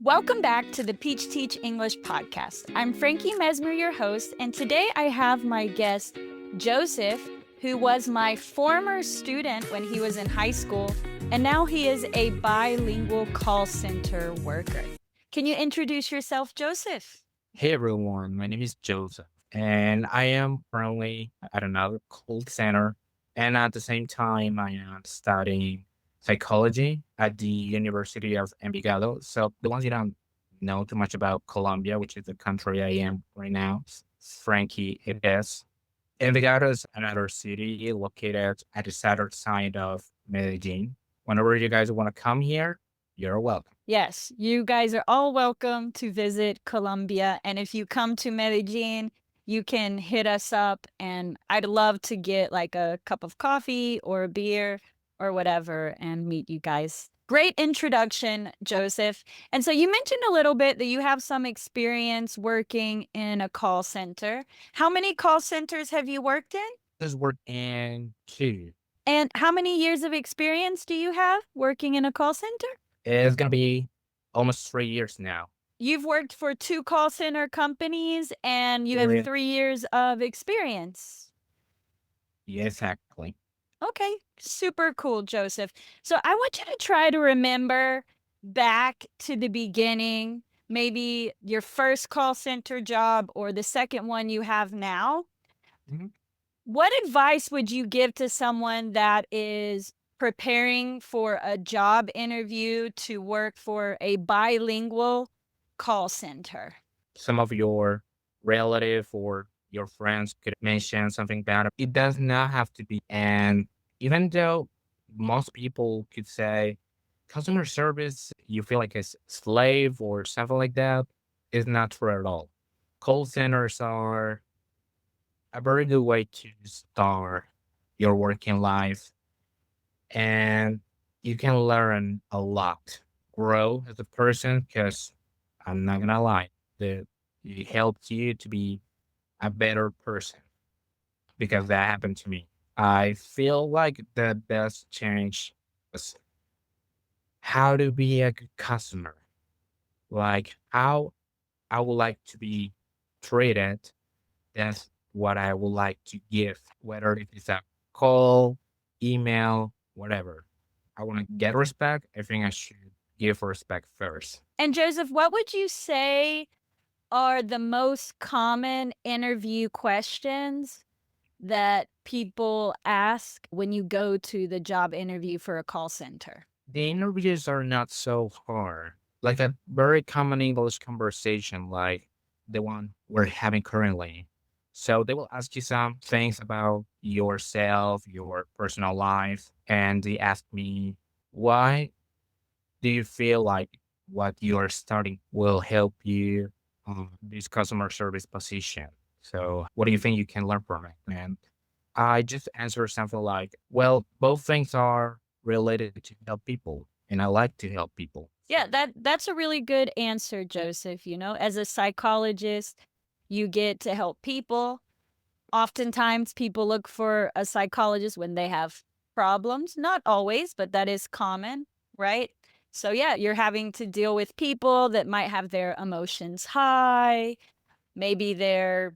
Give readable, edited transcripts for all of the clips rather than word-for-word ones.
Welcome back to the Peach Teach English podcast. I'm Frankie Mesmer, your host, and today I have my guest, Joseph, who was my former student when he was in high school, and now he is a bilingual call center worker. Can you introduce yourself, Joseph? Hey everyone, my name is Joseph, and I am currently at another call center. And at the same time, I am studying psychology at the University of Envigado. So, the ones you don't know too much about Colombia, which is the country I am right now, Frankie, it is. Envigado is another city located at the southern side of Medellin. Whenever you guys want to come here, you're welcome. Yes, you guys are all welcome to visit Colombia. And if you come to Medellin, you can hit us up. And I'd love to get like a cup of coffee or a beer or whatever and meet you guys. Great introduction, Joseph. And so you mentioned a little bit that you have some experience working in a call center. How many call centers have you worked in? This work in two. And how many years of experience do you have working in a call center? It's gonna be almost 3 years now. You've worked for two call center companies and you have Yeah. 3 years of experience. Yeah, exactly. Okay, super cool, Joseph. So I want you to try to remember back to the beginning, maybe your first call center job or the second one you have now. Mhm. What advice would you give to someone that is preparing for a job interview to work for a bilingual call center? Some of your relative or your friends could mention something bad. It does not have to be. And even though most people could say customer service, you feel like a slave or something like that, is not true at all. Call centers are a very good way to start your working life, and you can learn a lot, grow as a person. Because I'm not gonna lie, that it helps you to be a better person. Because that happened to me. I feel like the best change was how to be a good customer, like how I would like to be treated. That's what I would like to give, whether it is a call, email, whatever. I want to get respect. I think I should give respect first. And Joseph, what would you say are the most common interview questions that people ask when you go to the job interview for a call center? The interviews are not so hard. Like a very common English conversation, like the one we're having currently. So they will ask you some things about yourself, your personal life, and they ask me, why do you feel like what you are starting will help you on this customer service position? So what do you think you can learn from it? And I just answer something like, well, both things are related to help people, and I like to help people. Yeah, that's a really good answer, Joseph. You know, as a psychologist, you get to help people. Oftentimes, people look for a psychologist when they have problems. Not always, but that is common, right? So, yeah, you're having to deal with people that might have their emotions high. Maybe they're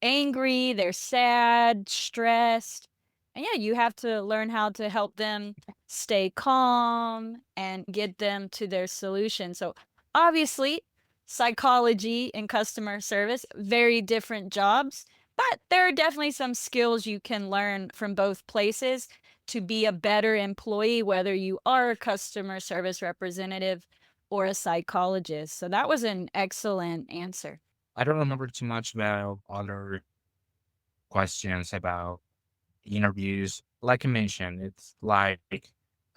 angry, they're sad, stressed. And yeah, you have to learn how to help them stay calm and get them to their solution. So, obviously, psychology and customer service, very different jobs, but there are definitely some skills you can learn from both places to be a better employee, whether you are a customer service representative or a psychologist. So, that was an excellent answer. I don't remember too much about other questions about interviews. Like I mentioned, it's like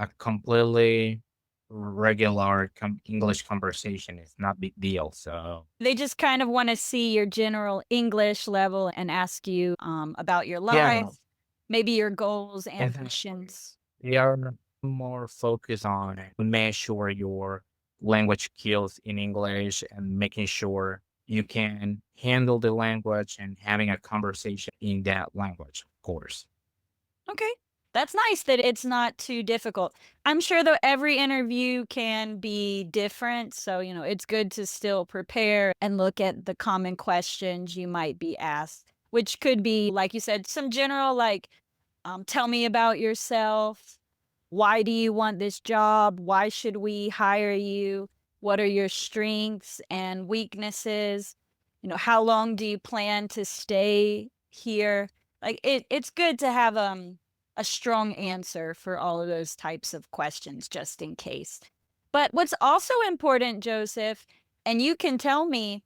a completely regular English conversation. It's not big deal. So They just kind of want to see your general English level and ask you about your yeah, life, maybe your goals, and then ambitions. they are more focused on making sure your language skills in English and making sure you can handle the language and having a conversation in that language, of course. Okay, That's nice that it's not too difficult. I'm sure though every interview can be different, so, it's good to still prepare and look at the common questions you might be asked, which could be, like you said, some general like, tell me about yourself. Why do you want this job? Why should we hire you? What are your strengths and weaknesses? How long do you plan to stay here? Like it's good to have a strong answer for all of those types of questions just in case. But what's also important, Joseph, and you can tell me,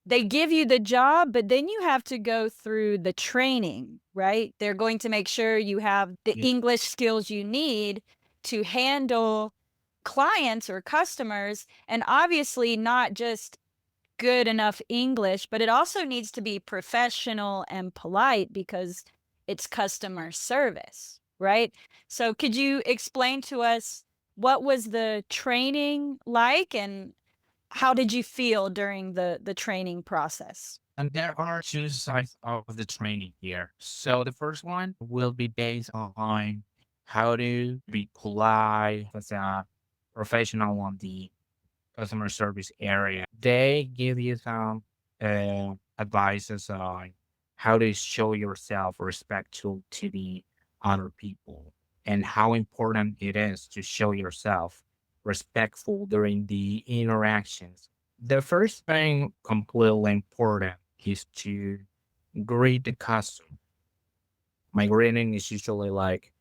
they give you the job, but then you have to go through the training, right? They're going to make sure you have the Yeah. English skills you need to handle clients or customers, and obviously not just good enough English, but it also needs to be professional and polite because it's customer service, right? So could you explain to us what was the training like and how did you feel during the training process? And there are two sides of the training here. So the first one will be based on how to be polite as a professional on the customer service area. They give you some advices on how to show yourself respectful to the other people and how important it is to show yourself respectful during the interactions. The first thing completely important is to greet the customer. My greeting is usually like,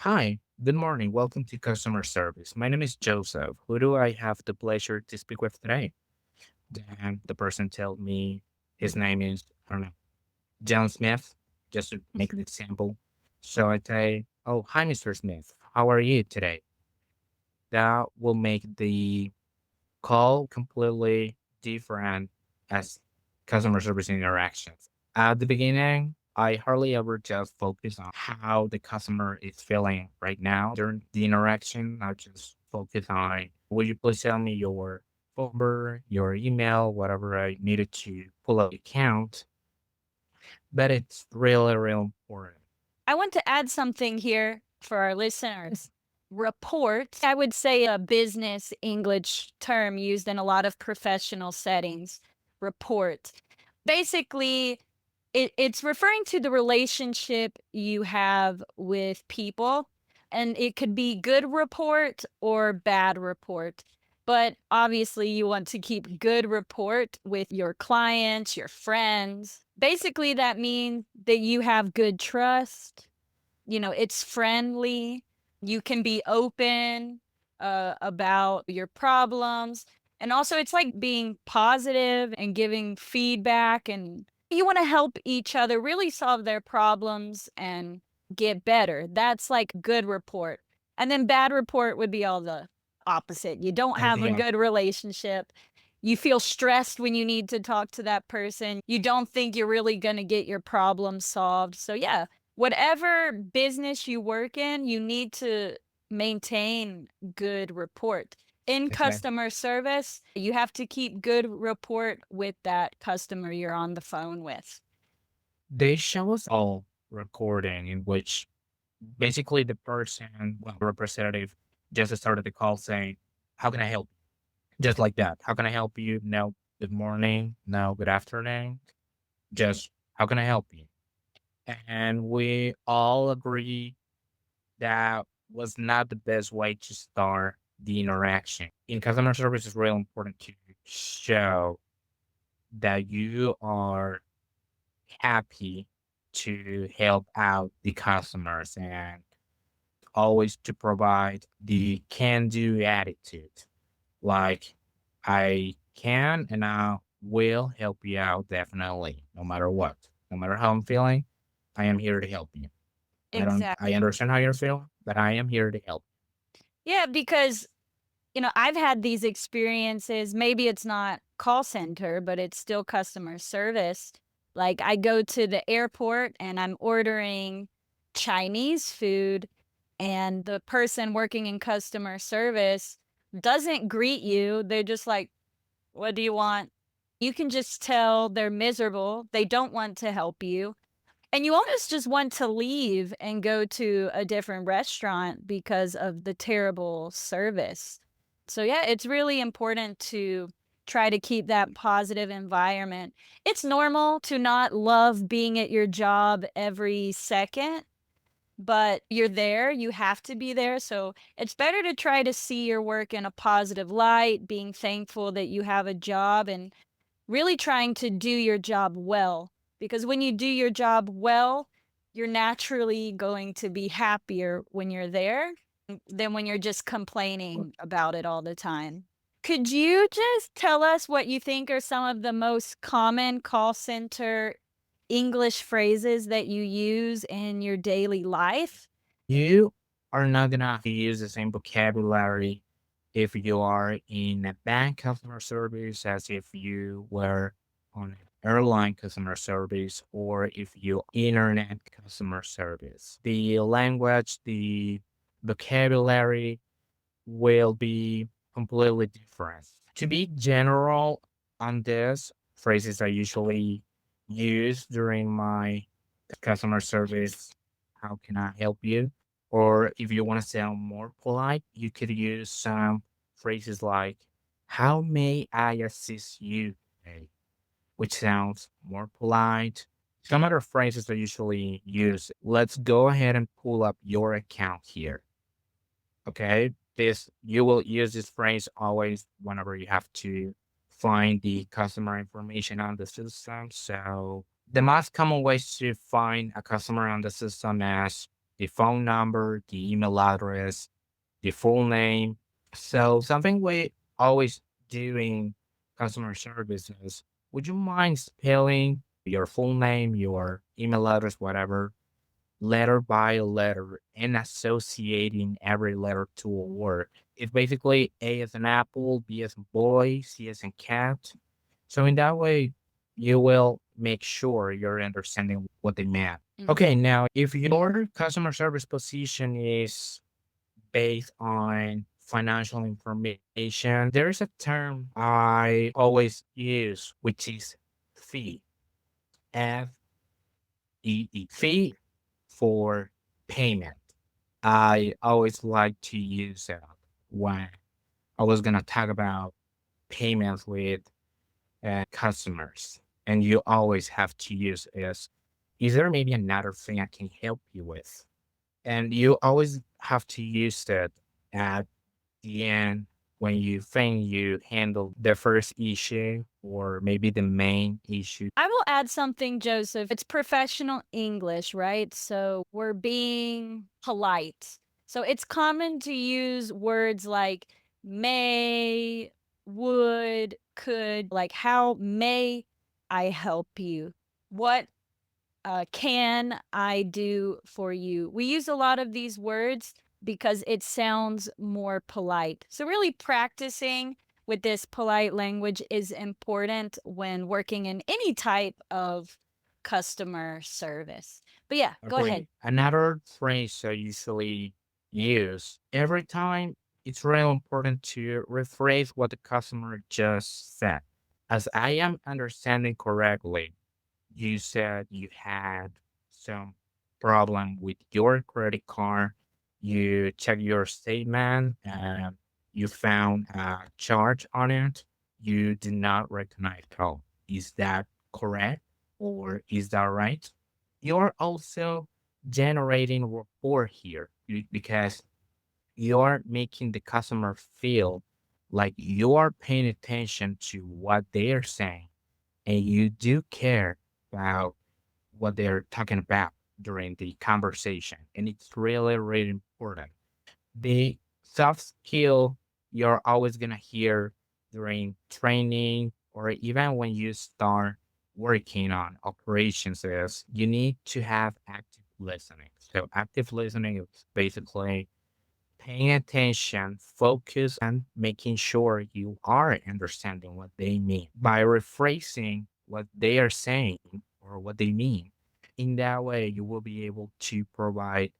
"Hi, good morning. Welcome to customer service. My name is Joseph. Who do I have the pleasure to speak with today?" Then the person tells me his name is, I don't know, John Smith, just to make an example. So I say, "Oh, hi, Mr. Smith. How are you today?" That will make the call completely different as customer service interactions. At the beginning, I hardly ever just focus on how the customer is feeling right now. During the interaction, I just focus on, will you please tell me your phone number, your email, whatever I needed to pull up the account. But it's really, real important. I want to add something here for our listeners. Report, I would say a business English term used in a lot of professional settings. Report. Basically, it's referring to the relationship you have with people, and it could be good report or bad report. But obviously, you want to keep good rapport with your clients, your friends. Basically, that means that you have good trust. It's friendly. You can be open about your problems. And also, it's like being positive and giving feedback. And you want to help each other really solve their problems and get better. That's like good report. And then bad report would be all the opposite. You don't have a Everything else. good relationship. You feel stressed when you need to talk to that person. You don't think you're really going to get your problem solved. So, yeah, whatever business you work in, you need to maintain good report. In Exactly. customer service, you have to keep good rapport with that customer you're on the phone with. They show us all recording in which basically the person, well, the representative just started the call saying, "How can I help?" Just like that. "How can I help you?" No, "Good morning." No, "Good afternoon." Just, "How can I help you?" And we all agree that was not the best way to start the interaction. In customer service, it's really important to show that you are happy to help out the customers and always to provide the can do attitude. Like, I can and I will help you out definitely, no matter what. No matter how I'm feeling, I am here to help you. I Exactly. understand how you're feeling, but I am here to help. Yeah, because I've had these experiences. Maybe it's not call center, but it's still customer service. Like I go to the airport and I'm ordering Chinese food, and the person working in customer service doesn't greet you. They're just like, "What do you want?" You can just tell they're miserable. They don't want to help you. And you almost just want to leave and go to a different restaurant because of the terrible service. So, yeah, it's really important to try to keep that positive environment. It's normal to not love being at your job every second, but you're there, you have to be there. So, it's better to try to see your work in a positive light, being thankful that you have a job and really trying to do your job well, because when you do your job well, you're naturally going to be happier when you're there than when you're just complaining about it all the time. Could you just tell us what you think are some of the most common call center English phrases that you use in your daily life? You are not gonna use the same vocabulary if you are in a bank customer service as if you were on an airline customer service or if you internet customer service. The language, the vocabulary will be completely different. To be general on this, phrases I usually use during my customer service, how can I help you? Or if you want to sound more polite, you could use some phrases like, how may I assist you today? Which sounds more polite. Some other phrases I usually use. Let's go ahead and pull up your account here. Okay. This you will use this phrase always whenever you have to find the customer information on the system. So the most common ways to find a customer on the system is the phone number, the email address, the full name. So something we always do in customer service is, would you mind spelling your full name, your email address, whatever, letter by letter and associating every letter to a word. It's basically A as an apple, B as in boy, C as in cat. So in that way, you will make sure you're understanding what they meant. Mhm. Okay, now if your customer service position is based on financial information, there is a term I always use, which is fee. Fee, fee for payment. I always like to use that when I was gonna talk about payments with customers, and you always have to use is there maybe another thing I can help you with? And you always have to use that at the end when you think you handle the first issue or maybe the main issue. I will add something, Joseph. It's professional English, right? So we're being polite. So it's common to use words like may, would, could, like how may I help you? What can I do for you? We use a lot of these words because it sounds more polite. So, really practicing with this polite language is important when working in any type of customer service. But yeah, go ahead. Agree. Another phrase I usually use every time, it's really important to rephrase what the customer just said. As I am understanding correctly, you said you had some problem with your credit card. You checked your statement and you found a charge on it. You did not recognize code. Is that correct? Or is that right? You're also generating rapport here because you're making the customer feel like you are paying attention to what they are saying and you do care about what they're talking about during the conversation. And it's really, really important. The soft skill you're always going to hear during training or even when you start working on operations is you need to have active listening. So active listening is basically paying attention, focus, and making sure you are understanding what they mean by rephrasing what they are saying or what they mean. In that way, you will be able to provide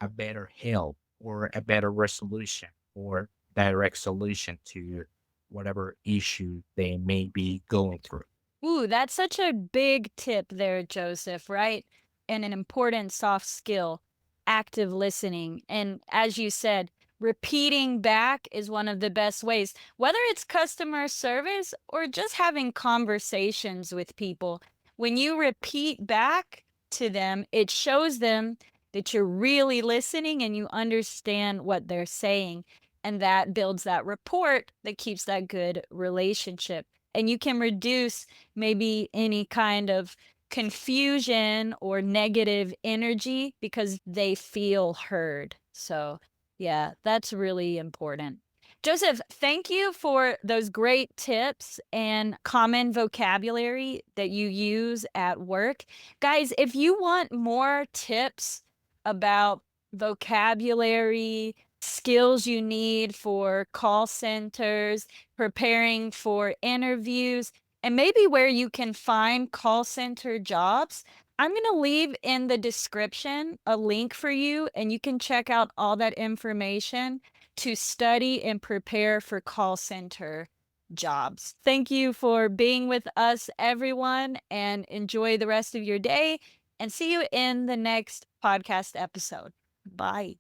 a better help or a better resolution or direct solution to whatever issue they may be going through. Ooh, that's such a big tip there, Joseph, right? and an important soft skill, active listening. And as you said, repeating back is one of the best ways, whether it's customer service or just having conversations with people. When you repeat back to them, it shows them that you're really listening and you understand what they're saying. And that builds that rapport that keeps that good relationship. And you can reduce maybe any kind of confusion or negative energy because they feel heard. So, yeah, that's really important. Joseph, thank you for those great tips and common vocabulary that you use at work. Guys, if you want more tips about vocabulary, skills you need for call centers, preparing for interviews, and maybe where you can find call center jobs, I'm going to leave in the description a link for you, and you can check out all that information to study and prepare for call center jobs. Thank you for being with us, everyone, and enjoy the rest of your day. And see you in the next podcast episode. Bye.